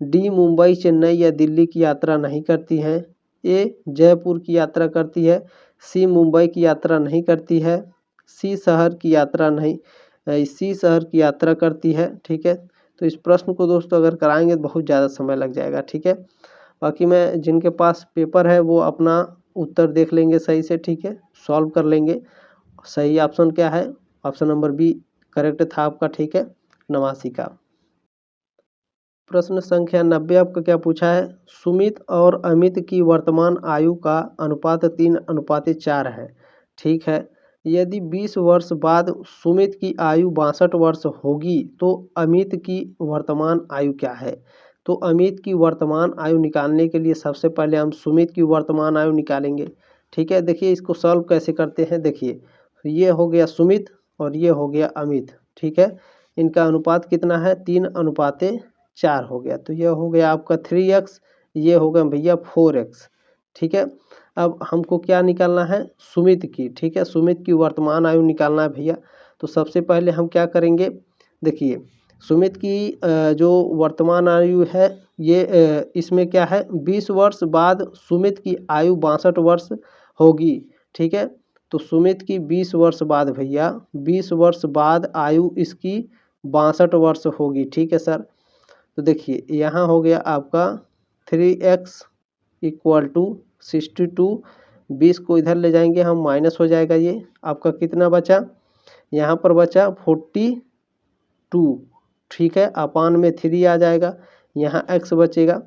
D मुंबई, चेन्नई या दिल्ली की यात्रा नहीं करती हैं। A जयपुर की यात्रा करती है। C मुंबई की यात्रा नहीं करती है। C शहर की यात्रा नहीं C शहर की यात्रा करती है, ठीक है। तो इस प्रश्न को दोस्तों अगर कराएंगे तो बहुत ज़्यादा समय लग जाएगा, ठीक है। बाकी मैं जिनके पास पेपर है वो अपना उत्तर देख लेंगे सही से, ठीक है, सॉल्व कर लेंगे। सही ऑप्शन क्या है, ऑप्शन नंबर बी करेक्ट था आपका, ठीक है, 89 का। प्रश्न संख्या 90 आपका क्या पूछा है, सुमित और अमित की वर्तमान आयु का अनुपात 3:4 है, ठीक है। यदि 20 वर्ष बाद सुमित की आयु 62 वर्ष होगी तो अमित की वर्तमान आयु क्या है। तो अमित की वर्तमान आयु निकालने के लिए सबसे पहले हम सुमित की वर्तमान आयु निकालेंगे, ठीक है। देखिए इसको सॉल्व कैसे करते हैं, देखिए ये हो गया सुमित और ये हो गया अमित, ठीक है, इनका अनुपात कितना है 3:4 हो गया, तो ये हो गया आपका 3x, ये हो गया भैया 4x, ठीक है। अब हमको क्या निकालना है सुमित की, ठीक है, सुमित की वर्तमान आयु निकालना है भैया। तो सबसे पहले हम क्या करेंगे, देखिए सुमित की जो वर्तमान आयु है ये इसमें क्या है 20 वर्ष बाद सुमित की आयु 62 वर्ष होगी, ठीक है। तो सुमित की 20 वर्ष बाद भैया 20 वर्ष बाद आयु इसकी 62 वर्ष होगी, ठीक है सर। तो देखिए यहाँ हो गया आपका 3x इक्वल टू 62, 20 को इधर ले जाएंगे हम माइनस हो जाएगा, ये आपका कितना बचा, यहाँ पर बचा 42, ठीक है, अपान में 3 आ जाएगा, यहाँ x बचेगा,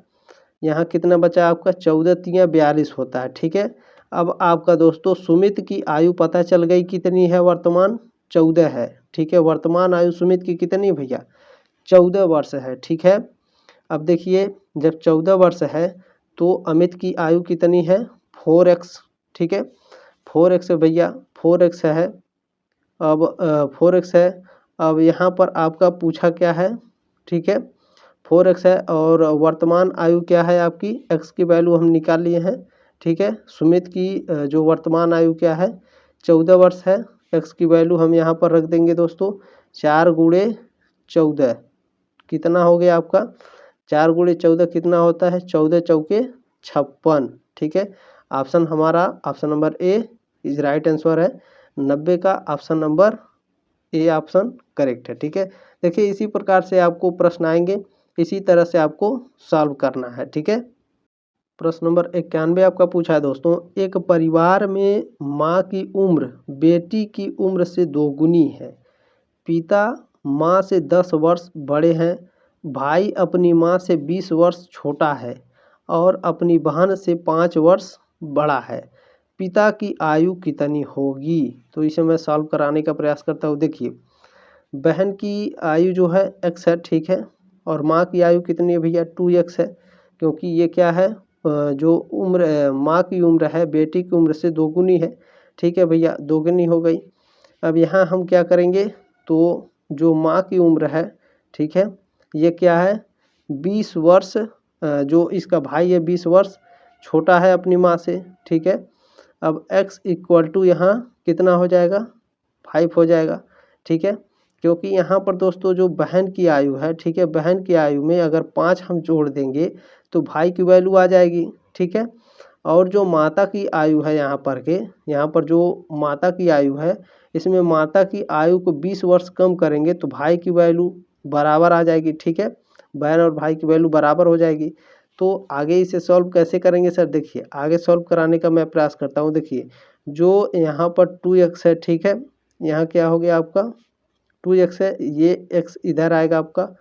यहाँ कितना बचा आपका 14×3=42 होता है, ठीक है। अब आपका दोस्तों सुमित की आयु पता चल गई कितनी है, वर्तमान 14 है, ठीक है, वर्तमान आयु सुमित की कितनी भैया 14 वर्ष है, ठीक है। अब देखिए जब 14 वर्ष है तो अमित की आयु कितनी है 4x, ठीक है, 4x भैया 4x है। अब 4x है, अब यहाँ पर आपका पूछा क्या है, ठीक है, 4x है और वर्तमान आयु क्या है आपकी, x की वैल्यू हम निकाल लिए हैं, ठीक है। सुमित की जो वर्तमान आयु क्या है 14 वर्ष है, x की वैल्यू हम यहाँ पर रख देंगे दोस्तों 4×14 कितना हो गया आपका 4×14 कितना होता है 14 चौके 56, ठीक है। ऑप्शन हमारा option number A is right answer है, 90 का option number A option correct है, ठीक है। देखिए इसी प्रकार से आपको प्रश्न आएंगे, इसी तरह से आपको सॉल्व करना है, ठीक है। प्रश्न नंबर 91 आपका पूछा है दोस्तों, एक परिवार में माँ की उम्र बेटी की उम्र से दोगुनी है, पिता माँ से 10 वर्ष बड़े हैं, भाई अपनी माँ से 20 वर्ष छोटा है और अपनी बहन से 5 वर्ष बड़ा है, पिता की आयु कितनी होगी। तो इसे मैं सॉल्व कराने का प्रयास करता हूँ। देखिए बहन की आयु जो है x है, ठीक है, और माँ की आयु कितनी है भैया 2x है, क्योंकि ये क्या है जो उम्र माँ की उम्र है बेटी की उम्र से दोगुनी है, ठीक है भैया, दोगुनी हो गई। अब यहाँ हम क्या करेंगे, तो जो माँ की उम्र है, ठीक है, ये क्या है 20 वर्ष, जो इसका भाई है 20 वर्ष छोटा है अपनी माँ से, ठीक है। अब x इक्वल टू यहाँ कितना हो जाएगा 5 हो जाएगा, ठीक है, क्योंकि यहाँ पर दोस्तों जो बहन की आयु है, ठीक है, बहन की आयु में अगर 5 हम जोड़ देंगे तो भाई की वैल्यू आ जाएगी, ठीक है। और जो माता की आयु है यहाँ पर जो माता की आयु है, इसमें माता की आयु को 20 वर्ष कम करेंगे तो भाई की वैल्यू बराबर आ जाएगी, ठीक है, बहन और भाई की वैल्यू बराबर हो जाएगी। तो आगे इसे सॉल्व कैसे करेंगे सर, देखिए आगे सॉल्व कराने का मैं प्रयास करता हूँ। देखिए जो यहाँ पर 2x है, ठीक है, यहाँ क्या हो गया आपका 2x है, ये x इधर आएगा आपका,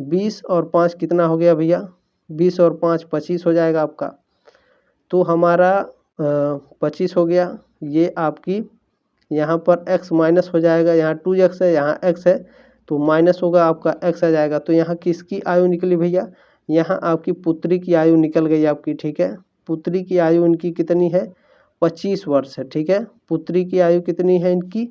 20 और 5 कितना हो गया भैया, 20 और 5 25 हो जाएगा आपका। तो हमारा 25 हो गया। ये आपकी यहाँ पर x माइनस हो जाएगा, यहाँ 2x है, यहाँ x है, तो माइनस होगा आपका x आ जाएगा। तो यहाँ किसकी आयु निकली भैया, यहाँ आपकी पुत्री की आयु निकल गई आपकी, ठीक है। पुत्री की आयु इनकी कितनी है 25 वर्ष है, ठीक है, पुत्री की आयु कितनी है इनकी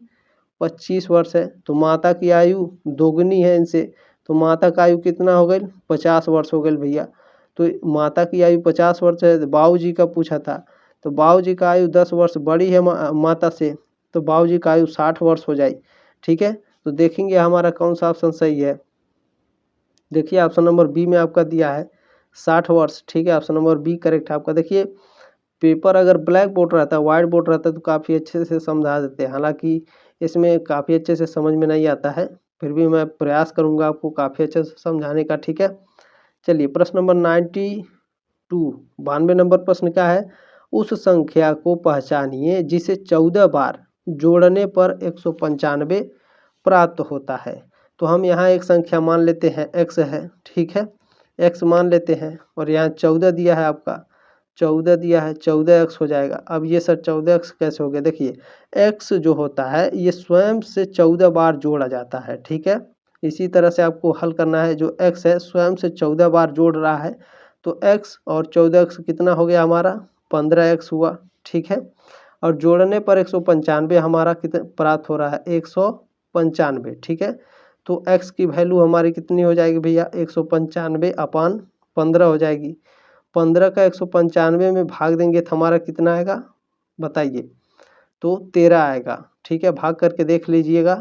25 वर्ष है। तो माता की आयु दोगुनी है इनसे, तो माता का आयु कितना हो गई 50 वर्ष हो गई भैया। तो माता की आयु 50 वर्ष है, बाबूजी का पूछा था, तो बाबूजी का आयु 10 वर्ष बड़ी है माता से, तो बाबूजी का आयु 60 वर्ष हो जाए, ठीक है। तो देखेंगे हमारा कौन सा ऑप्शन सही है। देखिए ऑप्शन नंबर बी में आपका दिया है 60 वर्ष, ठीक है, ऑप्शन नंबर बी करेक्ट है आपका। देखिए पेपर अगर ब्लैक बोर्ड रहता है, वाइट बोर्ड रहता है तो काफ़ी अच्छे से समझा देते हैं, हालांकि इसमें काफ़ी अच्छे से समझ में नहीं आता है, फिर भी मैं प्रयास करूंगा आपको काफ़ी अच्छे से समझाने का, ठीक है। चलिए प्रश्न नंबर 92 नंबर प्रश्न क्या है, उस संख्या को पहचानिए जिसे 14 बार जोड़ने पर 195 प्राप्त होता है। तो हम यहाँ एक संख्या मान लेते हैं x है, ठीक है, x मान लेते हैं, और यहाँ 14 दिया है आपका, 14 दिया है, 14x हो जाएगा। अब ये सर 14x कैसे हो गया, देखिए x जो होता है ये स्वयं से 14 बार जोड़ा जाता है, ठीक है। इसी तरह से आपको हल करना है, जो x है स्वयं से 14 बार जोड़ रहा है, तो x और 14x कितना हो गया हमारा 15x हुआ, ठीक है। और जोड़ने पर 195 हमारा कितना प्राप्त हो रहा है 195, ठीक है। तो x की वैल्यू हमारी कितनी हो जाएगी भैया 195/15 हो जाएगी। 15 का 195 में भाग देंगे तो हमारा कितना आएगा बताइए, तो 13 आएगा, ठीक है, भाग करके देख लीजिएगा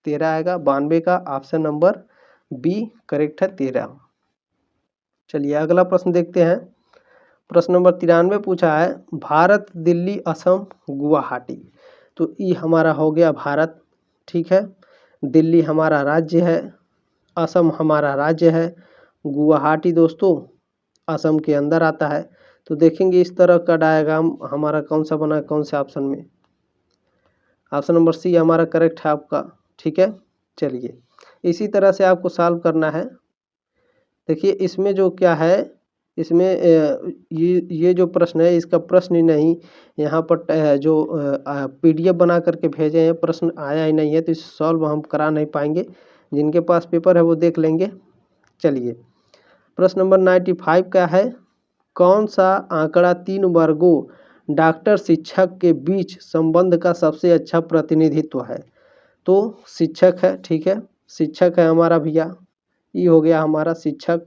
13 आएगा। 92 का ऑप्शन नंबर बी करेक्ट है 13। चलिए अगला प्रश्न देखते हैं। प्रश्न नंबर 93 पूछा है भारत दिल्ली असम गुवाहाटी। तो ये हमारा हो गया भारत, ठीक है, दिल्ली हमारा राज्य है, असम हमारा राज्य है, गुवाहाटी दोस्तों असम के अंदर आता है। तो देखेंगे इस तरह का डायग्राम हमारा कौन सा बना है, कौन से ऑप्शन में, ऑप्शन नंबर सी हमारा करेक्ट है आपका, ठीक है। चलिए इसी तरह से आपको सॉल्व करना है। देखिए इसमें जो क्या है, इसमें ये जो प्रश्न है इसका प्रश्न ही नहीं, यहाँ पर जो PDF बना करके भेजे हैं प्रश्न आया ही नहीं है, तो इस सॉल्व हम करा नहीं पाएंगे, जिनके पास पेपर है वो देख लेंगे। चलिए प्रश्न नंबर 95 का है, कौन सा आंकड़ा 3 वर्गों डॉक्टर शिक्षक के बीच संबंध का सबसे अच्छा प्रतिनिधित्व है। तो शिक्षक है, ठीक है, शिक्षक है हमारा भैया, ये हो गया हमारा शिक्षक,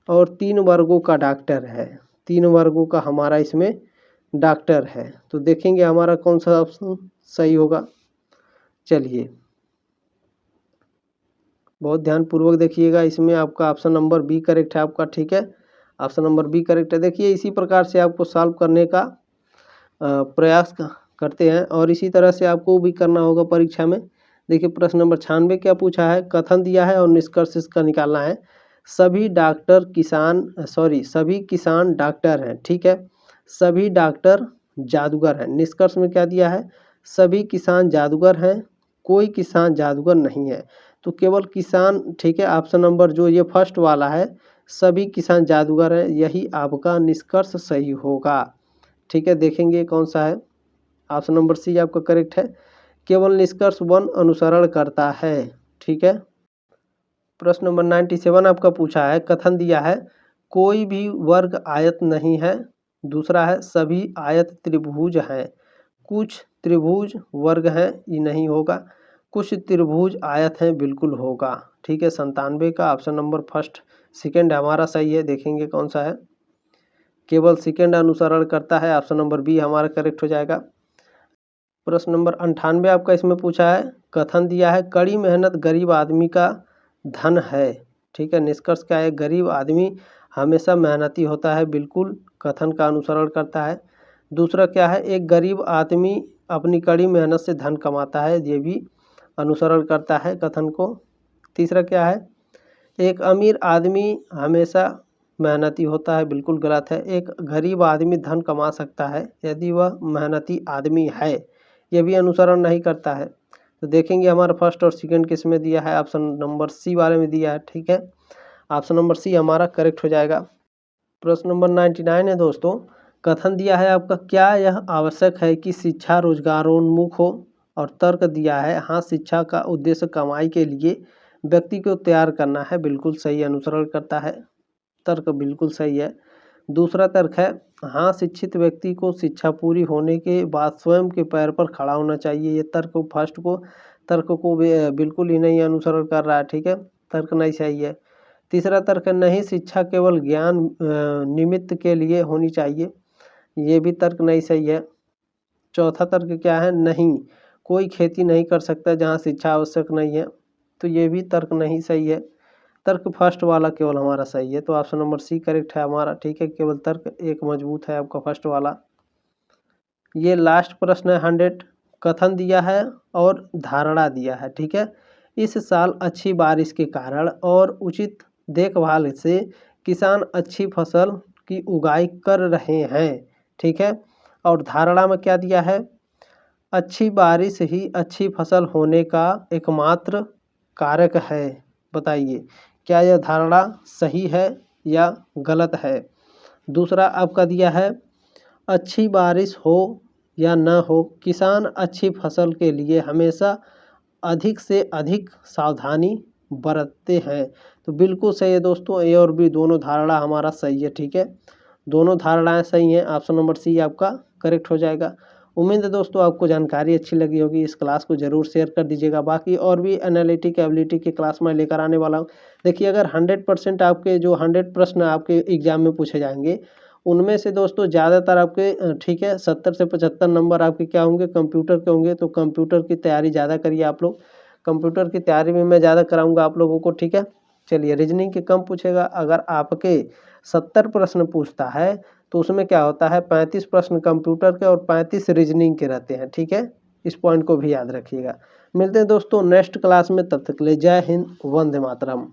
और 3 वर्गों का डॉक्टर है, 3 वर्गों का हमारा इसमें डॉक्टर है। तो देखेंगे हमारा कौन सा ऑप्शन सही होगा। चलिए बहुत ध्यानपूर्वक देखिएगा, इसमें आपका ऑप्शन नंबर बी करेक्ट है आपका, ठीक है, ऑप्शन नंबर बी करेक्ट है। देखिए इसी प्रकार से आपको सॉल्व करने का प्रयास करते हैं, और इसी तरह से आपको भी करना होगा परीक्षा में। देखिए प्रश्न नंबर 96 क्या पूछा है, कथन दिया है और निष्कर्ष इसका निकालना है। सभी किसान डॉक्टर हैं, ठीक है, सभी डॉक्टर जादूगर हैं। निष्कर्ष में क्या दिया है, सभी किसान जादूगर हैं, कोई किसान जादूगर नहीं है। तो केवल किसान, ठीक है, ऑप्शन नंबर जो ये फर्स्ट वाला है सभी किसान जादूगर हैं, यही आपका निष्कर्ष सही होगा, ठीक है। देखेंगे कौन सा है, ऑप्शन नंबर सी आपका करेक्ट है, केवल निष्कर्ष 1 अनुसरण करता है, ठीक है। प्रश्न नंबर 97 आपका पूछा है, कथन दिया है कोई भी वर्ग आयत नहीं है। दूसरा है सभी आयत त्रिभुज हैं, कुछ त्रिभुज वर्ग हैं, ये नहीं होगा। कुछ त्रिभुज आयत हैं, बिल्कुल होगा। ठीक है, 97 का ऑप्शन नंबर फर्स्ट सेकंड हमारा सही है। देखेंगे कौन सा है। केवल सेकंड अनुसरण करता है, ऑप्शन नंबर बी हमारा करेक्ट हो जाएगा। प्रश्न नंबर 98 आपका इसमें पूछा है, कथन दिया है कड़ी मेहनत गरीब आदमी का धन है। ठीक है, निष्कर्ष क्या है, गरीब आदमी हमेशा मेहनती होता है, बिल्कुल कथन का अनुसरण करता है। दूसरा क्या है, एक गरीब आदमी अपनी कड़ी मेहनत से धन कमाता है, ये भी अनुसरण करता है कथन को। तीसरा क्या है, एक अमीर आदमी हमेशा मेहनती होता है, बिल्कुल गलत है। एक गरीब आदमी धन कमा सकता है यदि वह मेहनती आदमी है, ये भी अनुसरण नहीं करता है। तो देखेंगे हमारा फर्स्ट और सेकंड किस में दिया है, ऑप्शन नंबर सी वाले में दिया है। ठीक है, ऑप्शन नंबर सी हमारा करेक्ट हो जाएगा। प्रश्न नंबर 99 है दोस्तों, कथन दिया है आपका, क्या यह आवश्यक है कि शिक्षा रोजगारोन्मुख हो। और तर्क दिया है, हाँ शिक्षा का उद्देश्य कमाई के लिए व्यक्ति को तैयार करना है, बिल्कुल सही अनुसरण करता है, तर्क बिल्कुल सही है। दूसरा तर्क है, हाँ शिक्षित व्यक्ति को शिक्षा पूरी होने के बाद स्वयं के पैर पर खड़ा होना चाहिए, ये तर्क को बिल्कुल ही नहीं अनुसरण कर रहा है। ठीक है, तर्क नहीं सही है। तीसरा तर्क, नहीं शिक्षा केवल ज्ञान निमित्त के लिए होनी चाहिए, ये भी तर्क नहीं सही है। चौथा तर्क क्या है, नहीं कोई खेती नहीं कर सकता जहाँ शिक्षा आवश्यक नहीं है, तो ये भी तर्क नहीं सही है। तर्क फर्स्ट वाला केवल हमारा सही है, तो ऑप्शन नंबर सी करेक्ट है हमारा। ठीक है, केवल तर्क एक मजबूत है आपका फर्स्ट वाला। ये लास्ट प्रश्न है 100, कथन दिया है और धारणा दिया है। ठीक है, इस साल अच्छी बारिश के कारण और उचित देखभाल से किसान अच्छी फसल की उगाई कर रहे हैं। ठीक है, और धारणा में क्या दिया है, अच्छी बारिश ही अच्छी फसल होने का एकमात्र कारक है। बताइए क्या यह धारणा सही है या गलत है। दूसरा आपका दिया है, अच्छी बारिश हो या न हो, किसान अच्छी फसल के लिए हमेशा अधिक से अधिक सावधानी बरतते हैं, तो बिल्कुल सही है दोस्तों, ए और बी दोनों धारणा हमारा सही है। ठीक है, दोनों धारणाएं सही हैं, ऑप्शन नंबर सी आपका करेक्ट हो जाएगा। उम्मीद है दोस्तों आपको जानकारी अच्छी लगी होगी, इस क्लास को जरूर शेयर कर दीजिएगा। बाकी और भी एनालिटिक एबिलिटी की क्लास मैं लेकर आने वाला हूँ। देखिए अगर 100% आपके जो 100 प्रश्न आपके एग्जाम में पूछे जाएंगे, उनमें से दोस्तों ज़्यादातर आपके ठीक है 70 से 75 नंबर आपके क्या होंगे, कंप्यूटर के होंगे। तो कंप्यूटर की तैयारी ज़्यादा करिए आप लोग, कंप्यूटर की तैयारी में मैं ज़्यादा कराऊंगा आप लोगों को। ठीक है, चलिए रीजनिंग के कम पूछेगा। अगर आपके 70 प्रश्न पूछता है तो उसमें क्या होता है, 35 प्रश्न कंप्यूटर के और 35 रीजनिंग के रहते हैं। ठीक है, इस पॉइंट को भी याद रखिएगा। मिलते हैं दोस्तों नेक्स्ट क्लास में, तब तक ले जय हिंद, वंदे मातरम।